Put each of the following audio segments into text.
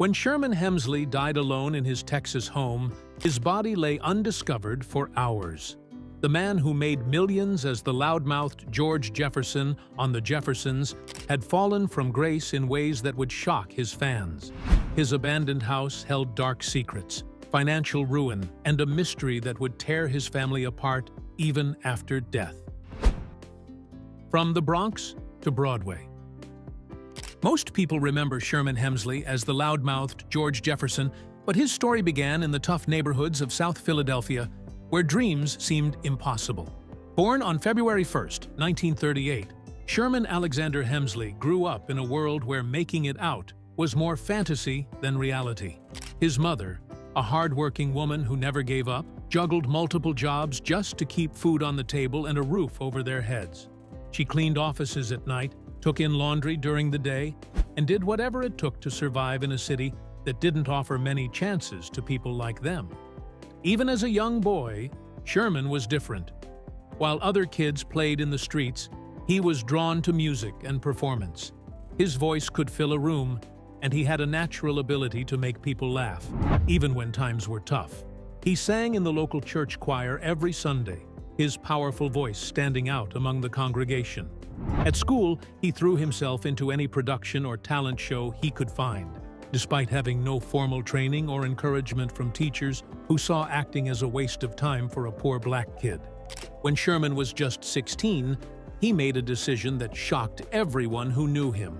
When Sherman Hemsley died alone in his Texas home, his body lay undiscovered for hours. The man who made millions as the loudmouthed George Jefferson on the Jeffersons had fallen from grace in ways that would shock his fans. His abandoned house held dark secrets, financial ruin, and a mystery that would tear his family apart even after death. From the Bronx to Broadway. Most people remember Sherman Hemsley as the loudmouthed George Jefferson, but his story began in the tough neighborhoods of South Philadelphia, where dreams seemed impossible. Born on February 1, 1938, Sherman Alexander Hemsley grew up in a world where making it out was more fantasy than reality. His mother, a hard-working woman who never gave up, juggled multiple jobs just to keep food on the table and a roof over their heads. She cleaned offices at night, took in laundry during the day, and did whatever it took to survive in a city that didn't offer many chances to people like them. Even as a young boy, Sherman was different. While other kids played in the streets, he was drawn to music and performance. His voice could fill a room, and he had a natural ability to make people laugh, even when times were tough. He sang in the local church choir every Sunday, his powerful voice standing out among the congregation. At school, he threw himself into any production or talent show he could find, despite having no formal training or encouragement from teachers who saw acting as a waste of time for a poor black kid. When Sherman was just 16, he made a decision that shocked everyone who knew him.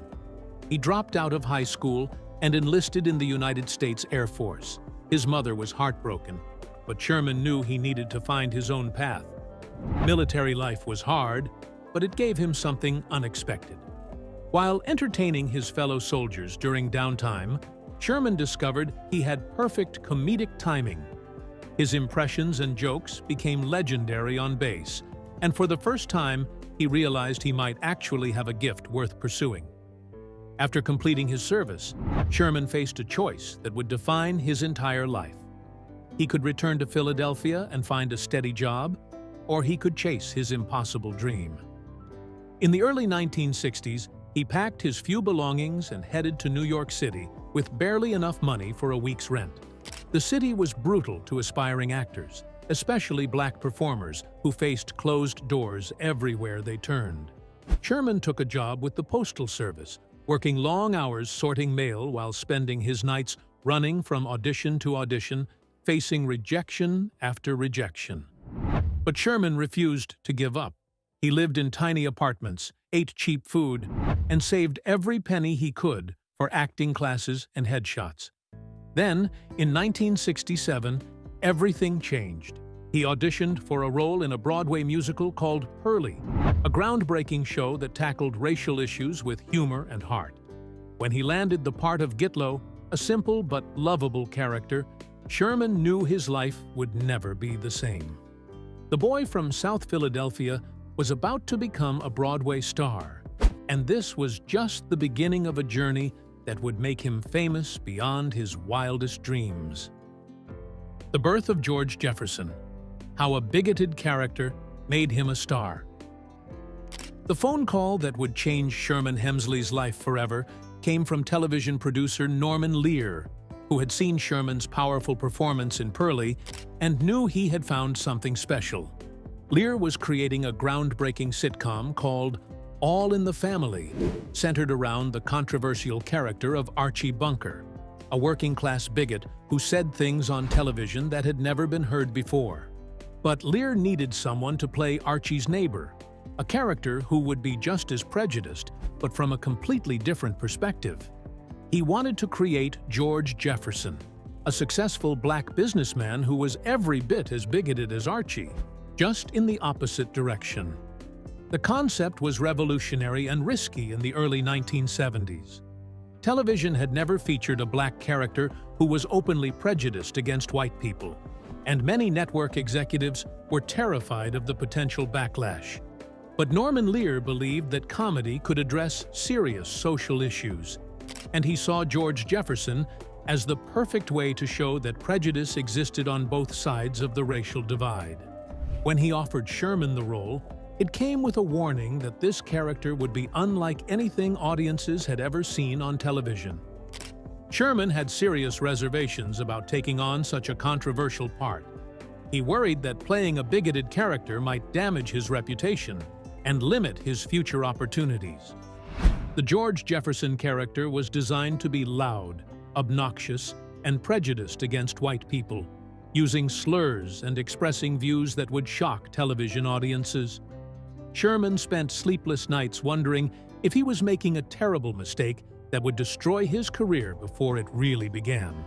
He dropped out of high school and enlisted in the United States Air Force. His mother was heartbroken, but Sherman knew he needed to find his own path. Military life was hard, but it gave him something unexpected. While entertaining his fellow soldiers during downtime, Sherman discovered he had perfect comedic timing. His impressions and jokes became legendary on base, and for the first time, he realized he might actually have a gift worth pursuing. After completing his service, Sherman faced a choice that would define his entire life. He could return to Philadelphia and find a steady job, or he could chase his impossible dream. In the early 1960s, he packed his few belongings and headed to New York City with barely enough money for a week's rent. The city was brutal to aspiring actors, especially black performers who faced closed doors everywhere they turned. Sherman took a job with the Postal Service, working long hours sorting mail while spending his nights running from audition to audition, facing rejection after rejection. But Sherman refused to give up. He lived in tiny apartments, ate cheap food, and saved every penny he could for acting classes and headshots. Then, in 1967, everything changed. He auditioned for a role in a Broadway musical called Pearly, a groundbreaking show that tackled racial issues with humor and heart. When he landed the part of Gitlow, a simple but lovable character, Sherman knew his life would never be the same. The boy from South Philadelphia was about to become a Broadway star, and this was just the beginning of a journey that would make him famous beyond his wildest dreams. The birth of George Jefferson, how a bigoted character made him a star. The phone call that would change Sherman Hemsley's life forever came from television producer Norman Lear, who had seen Sherman's powerful performance in Pearly and knew he had found something special. Lear was creating a groundbreaking sitcom called All in the Family, centered around the controversial character of Archie Bunker, a working-class bigot who said things on television that had never been heard before. But Lear needed someone to play Archie's neighbor, a character who would be just as prejudiced, but from a completely different perspective. He wanted to create George Jefferson, a successful black businessman who was every bit as bigoted as Archie, just in the opposite direction. The concept was revolutionary and risky in the early 1970s. Television had never featured a black character who was openly prejudiced against white people, and many network executives were terrified of the potential backlash. But Norman Lear believed that comedy could address serious social issues, and he saw George Jefferson as the perfect way to show that prejudice existed on both sides of the racial divide. When he offered Sherman the role, it came with a warning that this character would be unlike anything audiences had ever seen on television. Sherman had serious reservations about taking on such a controversial part. He worried that playing a bigoted character might damage his reputation and limit his future opportunities. The George Jefferson character was designed to be loud, obnoxious, and prejudiced against white people, using slurs and expressing views that would shock television audiences. Sherman spent sleepless nights wondering if he was making a terrible mistake that would destroy his career before it really began.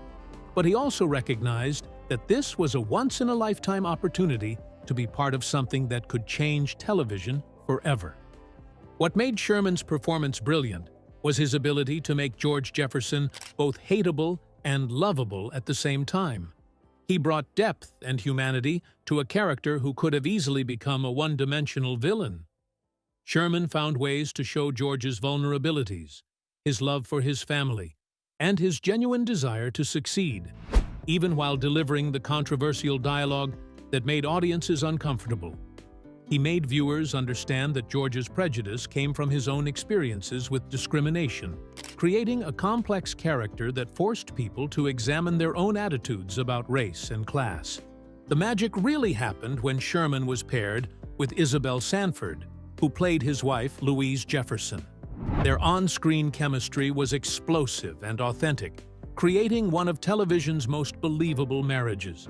But he also recognized that this was a once-in-a-lifetime opportunity to be part of something that could change television forever. What made Sherman's performance brilliant was his ability to make George Jefferson both hateable and lovable at the same time. He brought depth and humanity to a character who could have easily become a one-dimensional villain. Sherman found ways to show George's vulnerabilities, his love for his family, and his genuine desire to succeed, even while delivering the controversial dialogue that made audiences uncomfortable. He made viewers understand that George's prejudice came from his own experiences with discrimination, creating a complex character that forced people to examine their own attitudes about race and class. The magic really happened when Sherman was paired with Isabel Sanford, who played his wife, Louise Jefferson. Their on-screen chemistry was explosive and authentic, creating one of television's most believable marriages.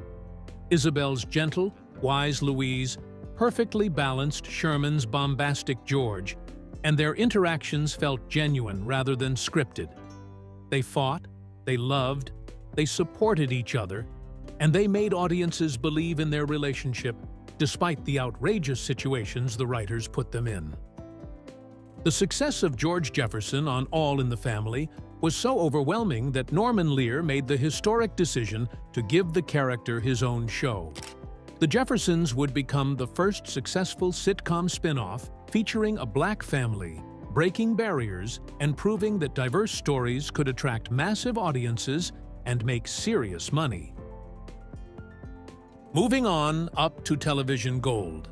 Isabel's gentle, wise Louise perfectly balanced Sherman's bombastic George, and their interactions felt genuine rather than scripted. They fought, they loved, they supported each other, and they made audiences believe in their relationship despite the outrageous situations the writers put them in. The success of George Jefferson on All in the Family was so overwhelming that Norman Lear made the historic decision to give the character his own show. The Jeffersons would become the first successful sitcom spin-off featuring a black family, breaking barriers and proving that diverse stories could attract massive audiences and make serious money. Moving on up to television gold.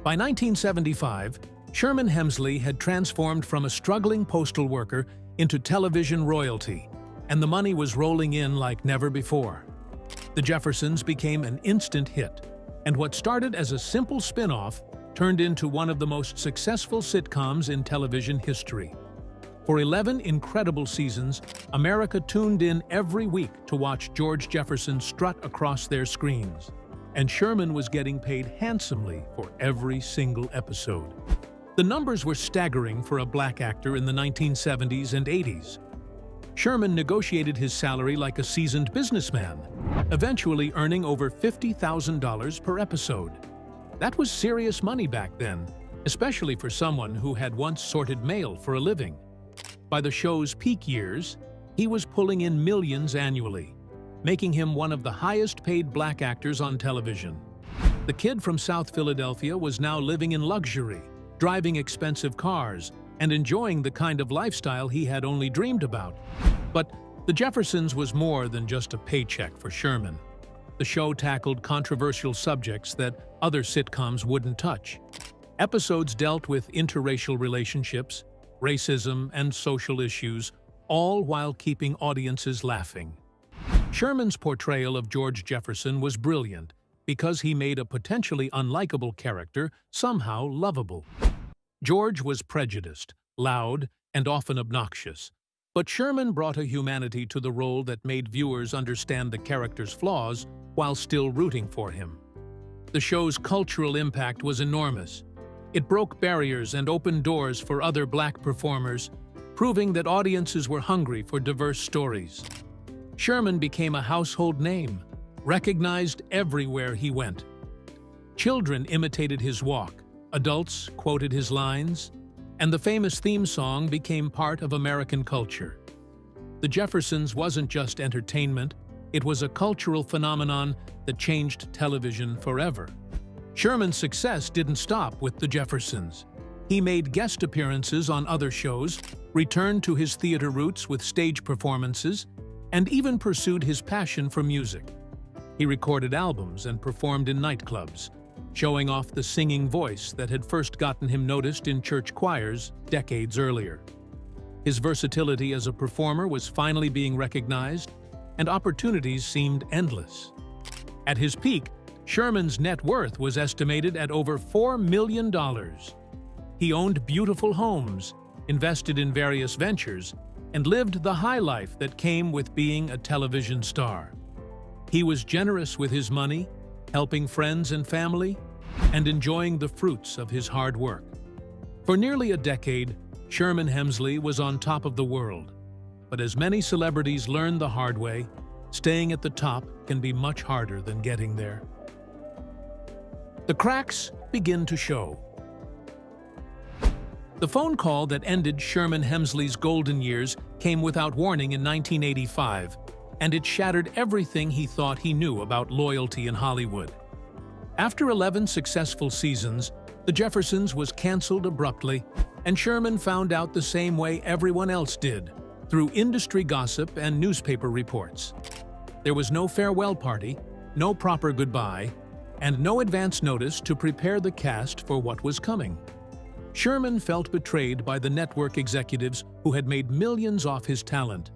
By 1975, Sherman Hemsley had transformed from a struggling postal worker into television royalty, and the money was rolling in like never before. The Jeffersons became an instant hit, and what started as a simple spin-off turned into one of the most successful sitcoms in television history. For 11 incredible seasons, America tuned in every week to watch George Jefferson strut across their screens, and Sherman was getting paid handsomely for every single episode. The numbers were staggering for a black actor in the 1970s and 80s. Sherman negotiated his salary like a seasoned businessman, eventually earning over $50,000 per episode. That was serious money back then, especially for someone who had once sorted mail for a living. By the show's peak years, he was pulling in millions annually, making him one of the highest-paid black actors on television. The kid from South Philadelphia was now living in luxury, driving expensive cars, and enjoying the kind of lifestyle he had only dreamed about. But The Jeffersons was more than just a paycheck for Sherman. The show tackled controversial subjects that other sitcoms wouldn't touch. Episodes dealt with interracial relationships, racism, and social issues, all while keeping audiences laughing. Sherman's portrayal of George Jefferson was brilliant because he made a potentially unlikable character somehow lovable. George was prejudiced, loud, and often obnoxious, but Sherman brought a humanity to the role that made viewers understand the character's flaws while still rooting for him. The show's cultural impact was enormous. It broke barriers and opened doors for other black performers, proving that audiences were hungry for diverse stories. Sherman became a household name, recognized everywhere he went. Children imitated his walk, adults quoted his lines, and the famous theme song became part of American culture. The Jeffersons wasn't just entertainment, it was a cultural phenomenon that changed television forever. Sherman's success didn't stop with the Jeffersons. He made guest appearances on other shows, returned to his theater roots with stage performances, and even pursued his passion for music. He recorded albums and performed in nightclubs, showing off the singing voice that had first gotten him noticed in church choirs decades earlier. His versatility as a performer was finally being recognized, and opportunities seemed endless. At his peak, Sherman's net worth was estimated at over $4 million. He owned beautiful homes, invested in various ventures, and lived the high life that came with being a television star. He was generous with his money, helping friends and family, and enjoying the fruits of his hard work. For nearly a decade, Sherman Hemsley was on top of the world. But as many celebrities learned the hard way, staying at the top can be much harder than getting there. The cracks begin to show. The phone call that ended Sherman Hemsley's golden years came without warning in 1985, and it shattered everything he thought he knew about loyalty in Hollywood. After 11 successful seasons, The Jeffersons was canceled abruptly, and Sherman found out the same way everyone else did, through industry gossip and newspaper reports. There was no farewell party, no proper goodbye, and no advance notice to prepare the cast for what was coming. Sherman felt betrayed by the network executives who had made millions off his talent,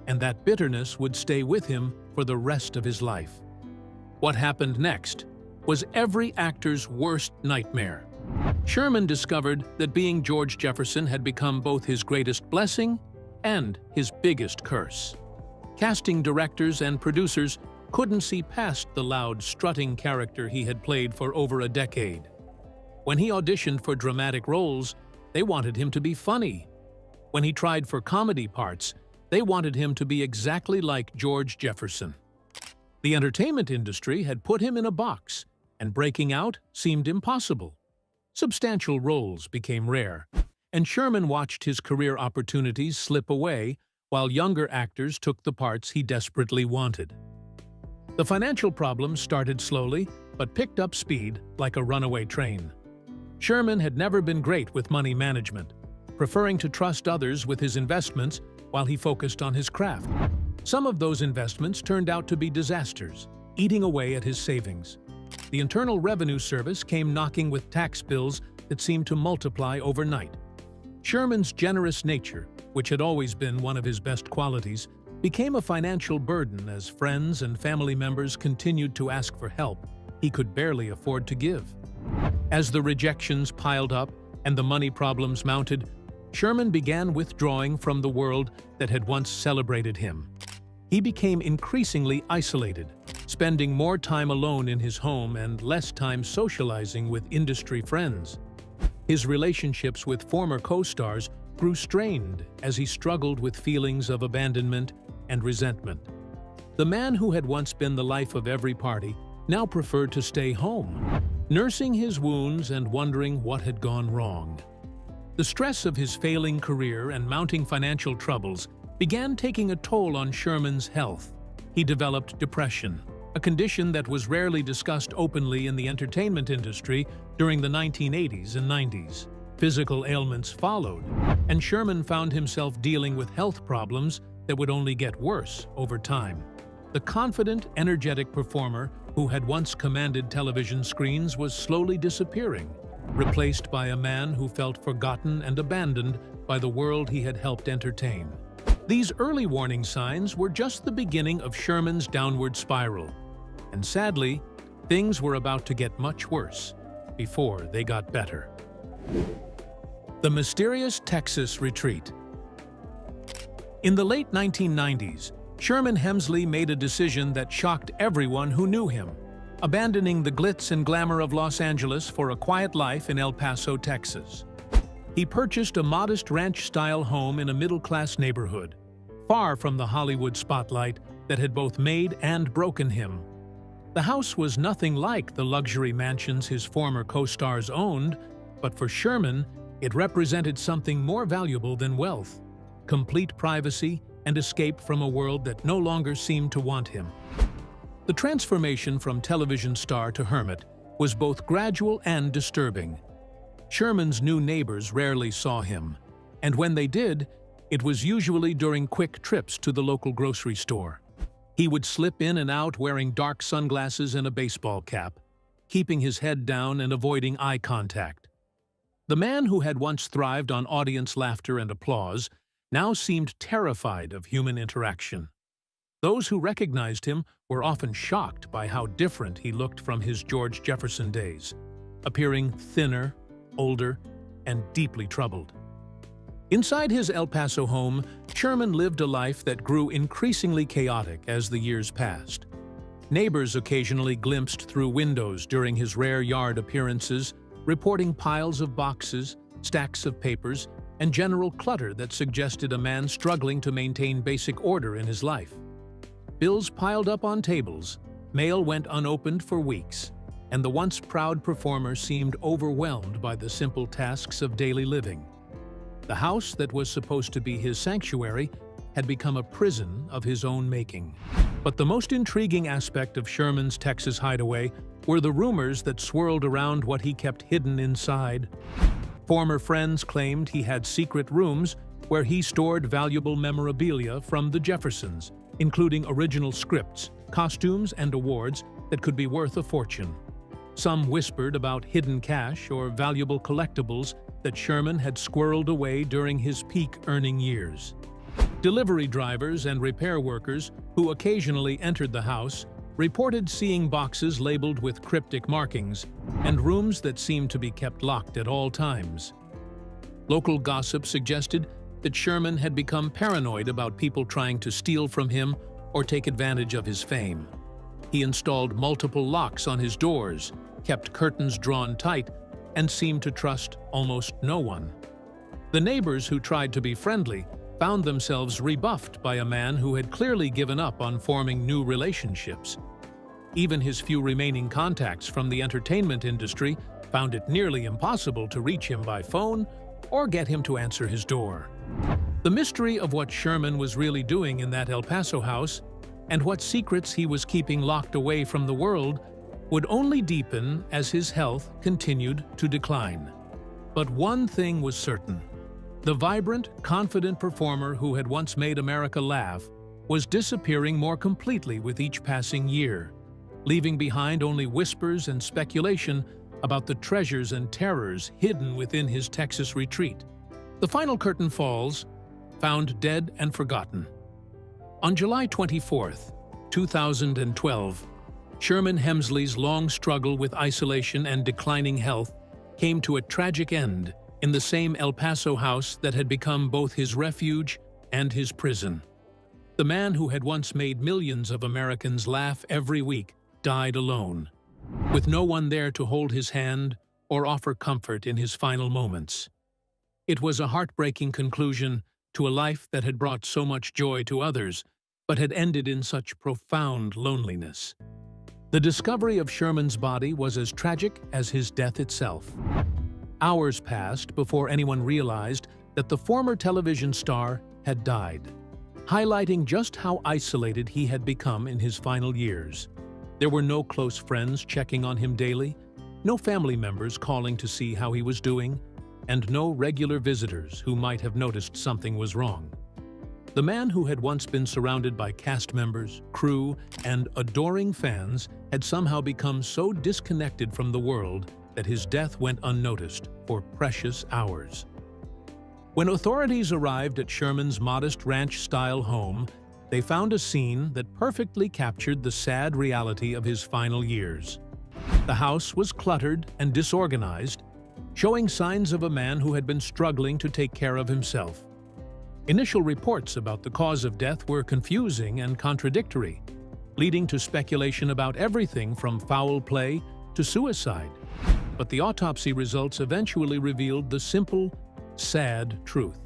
and that bitterness would stay with him for the rest of his life. What happened next was every actor's worst nightmare. Sherman discovered that being George Jefferson had become both his greatest blessing and his biggest curse. Casting directors and producers couldn't see past the loud, strutting character he had played for over a decade. When he auditioned for dramatic roles, they wanted him to be funny. When he tried for comedy parts, they wanted him to be exactly like George Jefferson. The entertainment industry had put him in a box, and breaking out seemed impossible. Substantial roles became rare, and Sherman watched his career opportunities slip away while younger actors took the parts he desperately wanted. The financial problems started slowly, but picked up speed like a runaway train. Sherman had never been great with money management, preferring to trust others with his investments while he focused on his craft. Some of those investments turned out to be disasters, eating away at his savings. The Internal Revenue Service came knocking with tax bills that seemed to multiply overnight. Sherman's generous nature, which had always been one of his best qualities, became a financial burden as friends and family members continued to ask for help he could barely afford to give. As the rejections piled up and the money problems mounted, Sherman began withdrawing from the world that had once celebrated him. He became increasingly isolated, spending more time alone in his home and less time socializing with industry friends. His relationships with former co-stars grew strained as he struggled with feelings of abandonment and resentment. The man who had once been the life of every party now preferred to stay home, nursing his wounds and wondering what had gone wrong. The stress of his failing career and mounting financial troubles began taking a toll on Sherman's health. He developed depression, a condition that was rarely discussed openly in the entertainment industry during the 1980s and 90s. Physical ailments followed, and Sherman found himself dealing with health problems that would only get worse over time. The confident, energetic performer who had once commanded television screens was slowly disappearing, replaced by a man who felt forgotten and abandoned by the world he had helped entertain. These early warning signs were just the beginning of Sherman's downward spiral, and sadly, things were about to get much worse before they got better. The mysterious Texas retreat. In the late 1990s, Sherman Hemsley made a decision that shocked everyone who knew him, abandoning the glitz and glamour of Los Angeles for a quiet life in El Paso, Texas. He purchased a modest ranch-style home in a middle-class neighborhood, far from the Hollywood spotlight that had both made and broken him. The house was nothing like the luxury mansions his former co-stars owned, but for Sherman, it represented something more valuable than wealth: complete privacy and escape from a world that no longer seemed to want him. The transformation from television star to hermit was both gradual and disturbing. Sherman's new neighbors rarely saw him, and when they did, it was usually during quick trips to the local grocery store. He would slip in and out wearing dark sunglasses and a baseball cap, keeping his head down and avoiding eye contact. The man who had once thrived on audience laughter and applause now seemed terrified of human interaction. Those who recognized him were often shocked by how different he looked from his George Jefferson days, appearing thinner, older, and deeply troubled. Inside his El Paso home, Sherman lived a life that grew increasingly chaotic as the years passed. Neighbors occasionally glimpsed through windows during his rare yard appearances, reporting piles of boxes, stacks of papers, and general clutter that suggested a man struggling to maintain basic order in his life. Bills piled up on tables, mail went unopened for weeks, and the once proud performer seemed overwhelmed by the simple tasks of daily living. The house that was supposed to be his sanctuary had become a prison of his own making. But the most intriguing aspect of Sherman's Texas hideaway were the rumors that swirled around what he kept hidden inside. Former friends claimed he had secret rooms where he stored valuable memorabilia from the Jeffersons, including original scripts, costumes, and awards that could be worth a fortune. Some whispered about hidden cash or valuable collectibles that Sherman had squirreled away during his peak earning years. Delivery drivers and repair workers who occasionally entered the house reported seeing boxes labeled with cryptic markings and rooms that seemed to be kept locked at all times. Local gossip suggested that Sherman had become paranoid about people trying to steal from him or take advantage of his fame. He installed multiple locks on his doors, kept curtains drawn tight, and seemed to trust almost no one. The neighbors who tried to be friendly found themselves rebuffed by a man who had clearly given up on forming new relationships. Even his few remaining contacts from the entertainment industry found it nearly impossible to reach him by phone or get him to answer his door. The mystery of what Sherman was really doing in that El Paso house and what secrets he was keeping locked away from the world would only deepen as his health continued to decline. But one thing was certain. The vibrant, confident performer who had once made America laugh was disappearing more completely with each passing year, leaving behind only whispers and speculation about the treasures and terrors hidden within his Texas retreat. The final curtain falls, found dead and forgotten. On July 24, 2012, Sherman Hemsley's long struggle with isolation and declining health came to a tragic end in the same El Paso house that had become both his refuge and his prison. The man who had once made millions of Americans laugh every week died alone, with no one there to hold his hand or offer comfort in his final moments. It was a heartbreaking conclusion to a life that had brought so much joy to others, but had ended in such profound loneliness. The discovery of Sherman's body was as tragic as his death itself. Hours passed before anyone realized that the former television star had died, highlighting just how isolated he had become in his final years. There were no close friends checking on him daily, no family members calling to see how he was doing, and no regular visitors who might have noticed something was wrong. The man who had once been surrounded by cast members, crew, and adoring fans had somehow become so disconnected from the world that his death went unnoticed for precious hours. When authorities arrived at Sherman's modest ranch-style home, they found a scene that perfectly captured the sad reality of his final years. The house was cluttered and disorganized, showing signs of a man who had been struggling to take care of himself. Initial reports about the cause of death were confusing and contradictory, leading to speculation about everything from foul play to suicide. But the autopsy results eventually revealed the simple, sad truth.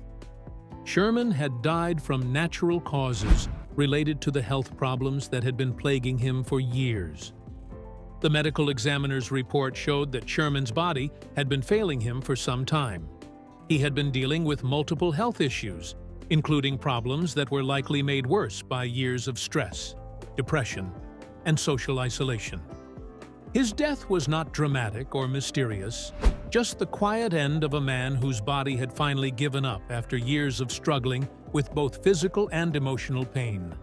Sherman had died from natural causes related to the health problems that had been plaguing him for years. The medical examiner's report showed that Sherman's body had been failing him for some time. He had been dealing with multiple health issues, including problems that were likely made worse by years of stress, depression, and social isolation. His death was not dramatic or mysterious, just the quiet end of a man whose body had finally given up after years of struggling with both physical and emotional pain.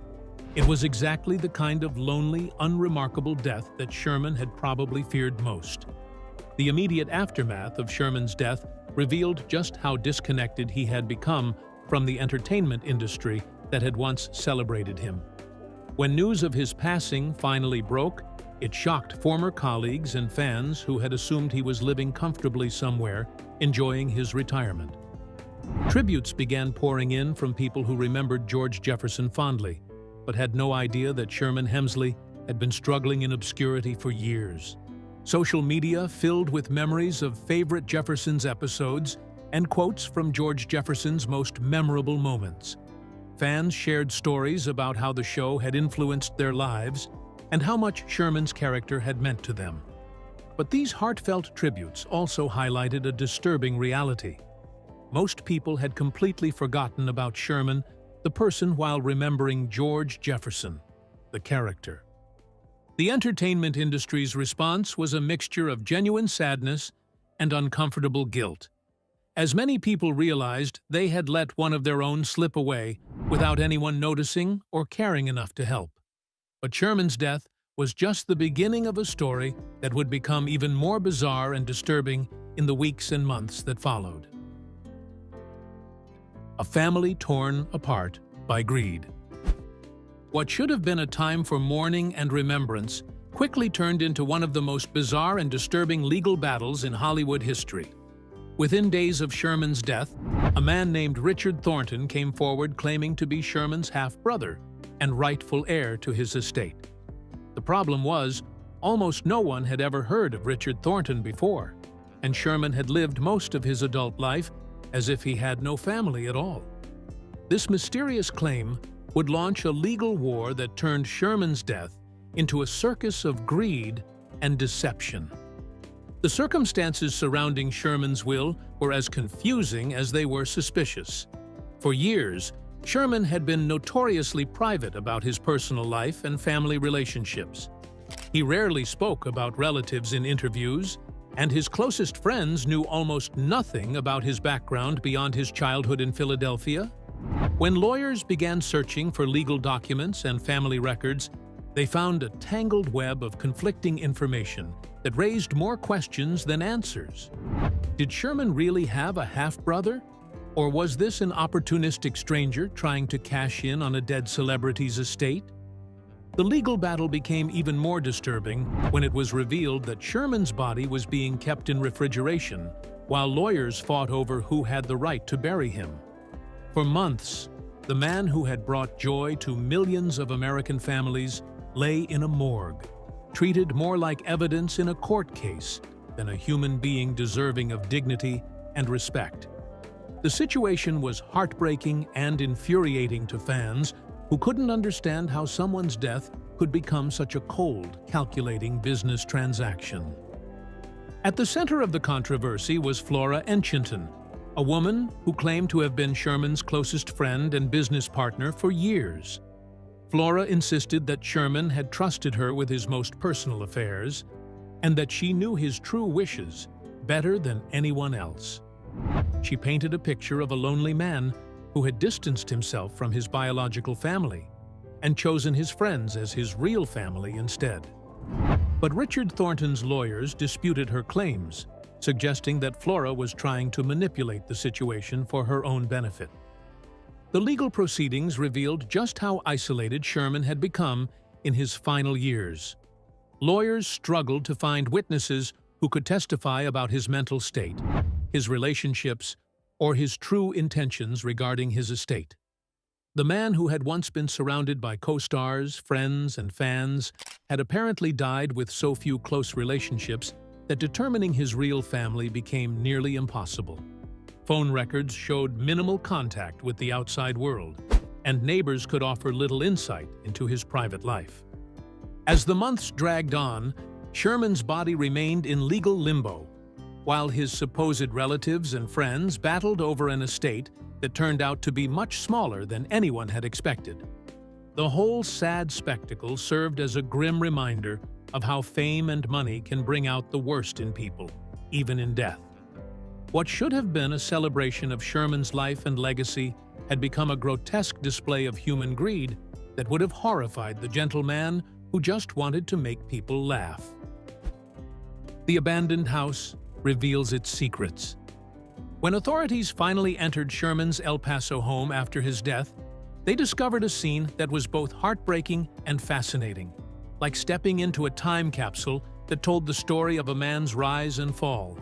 It was exactly the kind of lonely, unremarkable death that Sherman had probably feared most. The immediate aftermath of Sherman's death revealed just how disconnected he had become from the entertainment industry that had once celebrated him. When news of his passing finally broke, it shocked former colleagues and fans who had assumed he was living comfortably somewhere, enjoying his retirement. Tributes began pouring in from people who remembered George Jefferson fondly, but had no idea that Sherman Hemsley had been struggling in obscurity for years. Social media filled with memories of favorite Jeffersons episodes and quotes from George Jefferson's most memorable moments. Fans shared stories about how the show had influenced their lives and how much Sherman's character had meant to them. But these heartfelt tributes also highlighted a disturbing reality. Most people had completely forgotten about Sherman, the person, while remembering George Jefferson, the character. The entertainment industry's response was a mixture of genuine sadness and uncomfortable guilt, as many people realized they had let one of their own slip away without anyone noticing or caring enough to help. But Sherman's death was just the beginning of a story that would become even more bizarre and disturbing in the weeks and months that followed. A family torn apart by greed. What should have been a time for mourning and remembrance quickly turned into one of the most bizarre and disturbing legal battles in Hollywood history. Within days of Sherman's death, a man named Richard Thornton came forward claiming to be Sherman's half-brother and rightful heir to his estate. The problem was, almost no one had ever heard of Richard Thornton before, and Sherman had lived most of his adult life as if he had no family at all. This mysterious claim would launch a legal war that turned Sherman's death into a circus of greed and deception. The circumstances surrounding Sherman's will were as confusing as they were suspicious. For years, Sherman had been notoriously private about his personal life and family relationships. He rarely spoke about relatives in interviews, and his closest friends knew almost nothing about his background beyond his childhood in Philadelphia. When lawyers began searching for legal documents and family records, they found a tangled web of conflicting information that raised more questions than answers. Did Sherman really have a half-brother? Or was this an opportunistic stranger trying to cash in on a dead celebrity's estate? The legal battle became even more disturbing when it was revealed that Sherman's body was being kept in refrigeration, while lawyers fought over who had the right to bury him. For months, the man who had brought joy to millions of American families lay in a morgue, treated more like evidence in a court case than a human being deserving of dignity and respect. The situation was heartbreaking and infuriating to fans who couldn't understand how someone's death could become such a cold, calculating business transaction. At the center of the controversy was Flora Enchinton, a woman who claimed to have been Sherman's closest friend and business partner for years. Flora insisted that Sherman had trusted her with his most personal affairs, and that she knew his true wishes better than anyone else. She painted a picture of a lonely man who had distanced himself from his biological family and chosen his friends as his real family instead. But Richard Thornton's lawyers disputed her claims, suggesting that Flora was trying to manipulate the situation for her own benefit. The legal proceedings revealed just how isolated Sherman had become in his final years. Lawyers struggled to find witnesses who could testify about his mental state, his relationships, or his true intentions regarding his estate. The man who had once been surrounded by co-stars, friends, and fans had apparently died with so few close relationships that determining his real family became nearly impossible. Phone records showed minimal contact with the outside world, and neighbors could offer little insight into his private life. As the months dragged on, Sherman's body remained in legal limbo, while his supposed relatives and friends battled over an estate that turned out to be much smaller than anyone had expected. The whole sad spectacle served as a grim reminder of how fame and money can bring out the worst in people, even in death. What should have been a celebration of Sherman's life and legacy had become a grotesque display of human greed that would have horrified the gentleman who just wanted to make people laugh. The abandoned house reveals its secrets. When authorities finally entered Sherman's El Paso home after his death, they discovered a scene that was both heartbreaking and fascinating, like stepping into a time capsule that told the story of a man's rise and fall.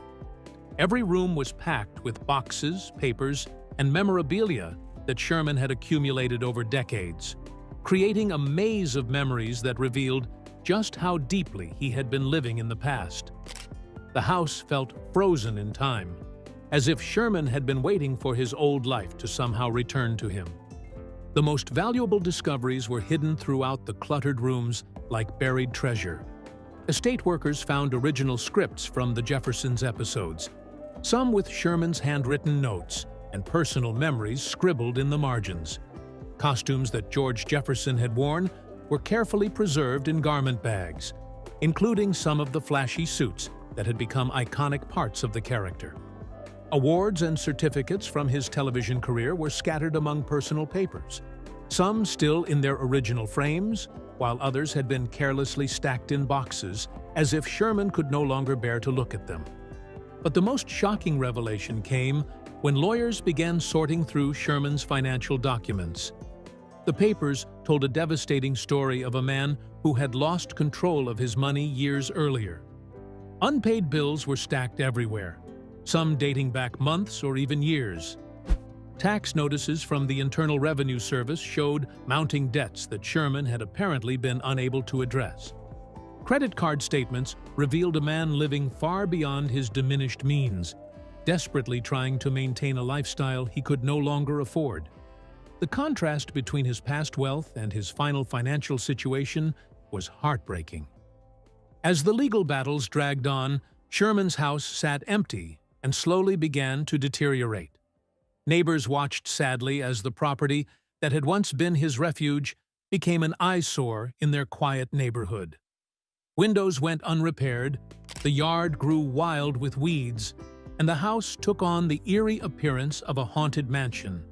Every room was packed with boxes, papers, and memorabilia that Sherman had accumulated over decades, creating a maze of memories that revealed just how deeply he had been living in the past. The house felt frozen in time, as if Sherman had been waiting for his old life to somehow return to him. The most valuable discoveries were hidden throughout the cluttered rooms like buried treasure. Estate workers found original scripts from the Jeffersons episodes, some with Sherman's handwritten notes and personal memories scribbled in the margins. Costumes that George Jefferson had worn were carefully preserved in garment bags, including some of the flashy suits that had become iconic parts of the character. Awards and certificates from his television career were scattered among personal papers, some still in their original frames, while others had been carelessly stacked in boxes as if Sherman could no longer bear to look at them. But the most shocking revelation came when lawyers began sorting through Sherman's financial documents. The papers told a devastating story of a man who had lost control of his money years earlier. Unpaid bills were stacked everywhere, some dating back months or even years. Tax notices from the Internal Revenue Service showed mounting debts that Sherman had apparently been unable to address. Credit card statements revealed a man living far beyond his diminished means, desperately trying to maintain a lifestyle he could no longer afford. The contrast between his past wealth and his final financial situation was heartbreaking. As the legal battles dragged on, Sherman's house sat empty and slowly began to deteriorate. Neighbors watched sadly as the property that had once been his refuge became an eyesore in their quiet neighborhood. Windows went unrepaired, the yard grew wild with weeds, and the house took on the eerie appearance of a haunted mansion.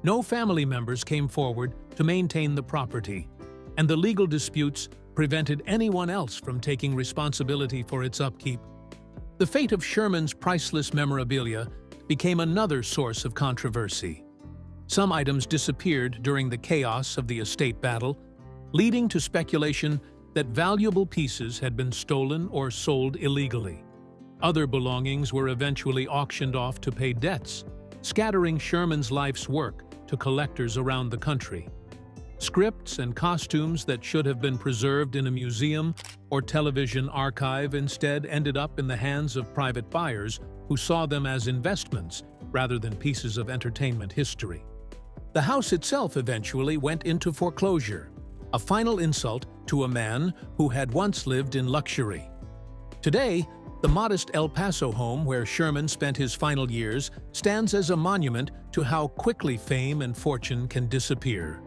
No family members came forward to maintain the property, and the legal disputes prevented anyone else from taking responsibility for its upkeep. The fate of Sherman's priceless memorabilia became another source of controversy. Some items disappeared during the chaos of the estate battle, leading to speculation that valuable pieces had been stolen or sold illegally. Other belongings were eventually auctioned off to pay debts, scattering Sherman's life's work to collectors around the country. Scripts and costumes that should have been preserved in a museum or television archive instead ended up in the hands of private buyers who saw them as investments rather than pieces of entertainment history. The house itself eventually went into foreclosure, a final insult to a man who had once lived in luxury. Today, the modest El Paso home where Sherman spent his final years stands as a monument to how quickly fame and fortune can disappear,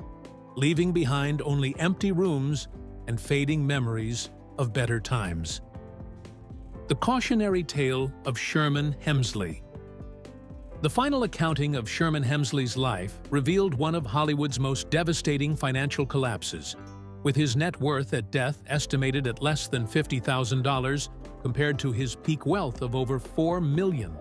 leaving behind only empty rooms and fading memories of better times. The cautionary tale of Sherman Hemsley. The final accounting of Sherman Hemsley's life revealed one of Hollywood's most devastating financial collapses, with his net worth at death estimated at less than $50,000 compared to his peak wealth of over $4 million.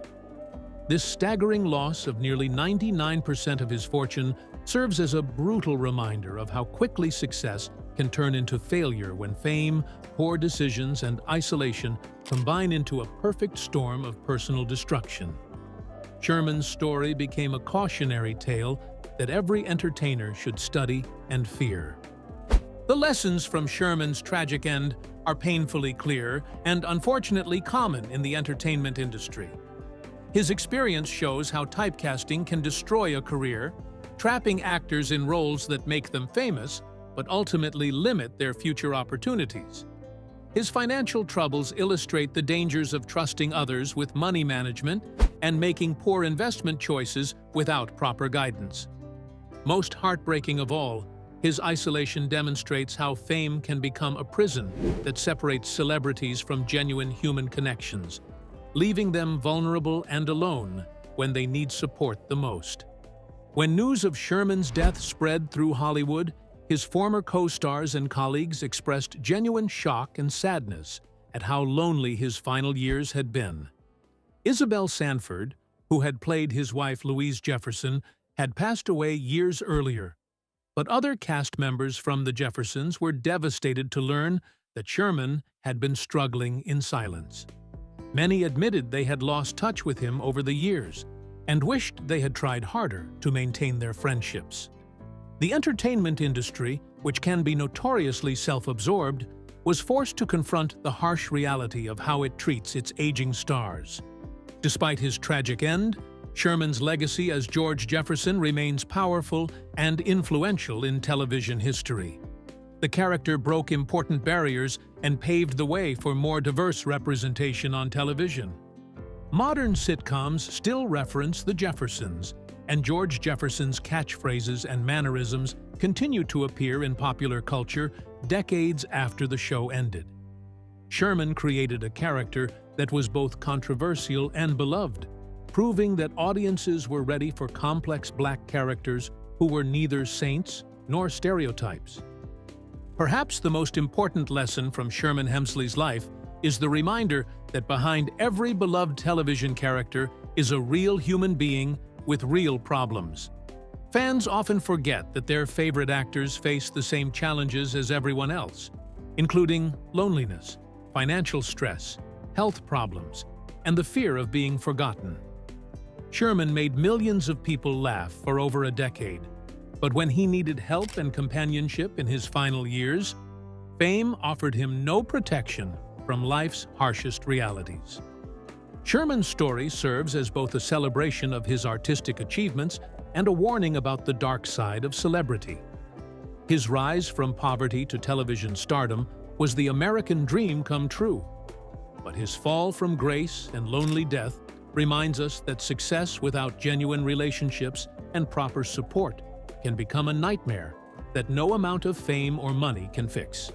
This staggering loss of nearly 99% of his fortune serves as a brutal reminder of how quickly success can turn into failure when fame, poor decisions, and isolation combine into a perfect storm of personal destruction. Sherman's story became a cautionary tale that every entertainer should study and fear. The lessons from Sherman's tragic end are painfully clear and unfortunately common in the entertainment industry. His experience shows how typecasting can destroy a career, trapping actors in roles that make them famous but ultimately limit their future opportunities. His financial troubles illustrate the dangers of trusting others with money management and making poor investment choices without proper guidance. Most heartbreaking of all, his isolation demonstrates how fame can become a prison that separates celebrities from genuine human connections, leaving them vulnerable and alone when they need support the most. When news of Sherman's death spread through Hollywood, his former co-stars and colleagues expressed genuine shock and sadness at how lonely his final years had been. Isabel Sanford, who had played his wife Louise Jefferson, had passed away years earlier. But other cast members from the Jeffersons were devastated to learn that Sherman had been struggling in silence. Many admitted they had lost touch with him over the years and wished they had tried harder to maintain their friendships. The entertainment industry, which can be notoriously self-absorbed, was forced to confront the harsh reality of how it treats its aging stars. Despite his tragic end, Sherman's legacy as George Jefferson remains powerful and influential in television history. The character broke important barriers and paved the way for more diverse representation on television. Modern sitcoms still reference the Jeffersons, and George Jefferson's catchphrases and mannerisms continue to appear in popular culture decades after the show ended. Sherman created a character that was both controversial and beloved, proving that audiences were ready for complex black characters who were neither saints nor stereotypes. Perhaps the most important lesson from Sherman Hemsley's life is the reminder that behind every beloved television character is a real human being with real problems. Fans often forget that their favorite actors face the same challenges as everyone else, including loneliness, financial stress, health problems, and the fear of being forgotten. Sherman made millions of people laugh for over a decade, but when he needed help and companionship in his final years, fame offered him no protection from life's harshest realities. Sherman's story serves as both a celebration of his artistic achievements and a warning about the dark side of celebrity. His rise from poverty to television stardom was the American dream come true. But his fall from grace and lonely death reminds us that success without genuine relationships and proper support can become a nightmare that no amount of fame or money can fix.